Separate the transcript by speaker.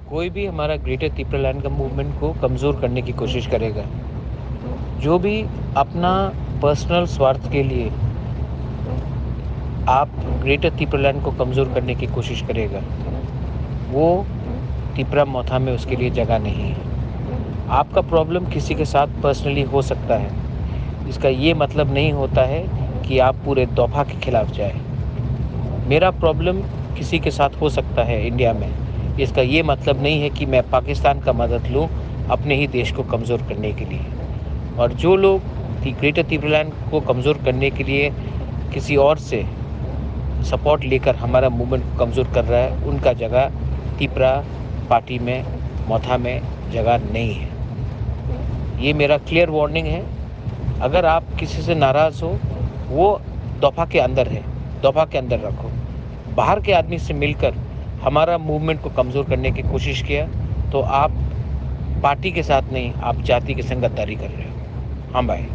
Speaker 1: कोई भी हमारा ग्रेटर त्रिपुरालैंड का मूवमेंट को कमज़ोर करने की कोशिश करेगा। जो भी अपना पर्सनल स्वार्थ के लिए आप ग्रेटर त्रिपुरालैंड को कमज़ोर करने की कोशिश करेगा, वो त्रिपुरा मौथा में उसके लिए जगह नहीं है। आपका प्रॉब्लम किसी के साथ पर्सनली हो सकता है, इसका ये मतलब नहीं होता है कि आप पूरे दोफा के खिलाफ जाएँ। मेरा प्रॉब्लम किसी के साथ हो सकता है इंडिया में, इसका ये मतलब नहीं है कि मैं पाकिस्तान का मदद लूँ अपने ही देश को कमज़ोर करने के लिए। और जो लोग ग्रेटर त्रिपुरालैंड को कमज़ोर करने के लिए किसी और से सपोर्ट लेकर हमारा मूवमेंट को कमज़ोर कर रहा है, उनका जगह त्रिपुरा पार्टी में, मौथा में जगह नहीं है। ये मेरा क्लियर वार्निंग है। अगर आप किसी से नाराज़ हो, वो दफ़ा के अंदर है, दफ़ा के अंदर रखो। बाहर के आदमी से मिलकर हमारा मूवमेंट को कमज़ोर करने की कोशिश किया, तो आप पार्टी के साथ नहीं, आप जाति की संगतदारी कर रहे हो। हाँ भाई।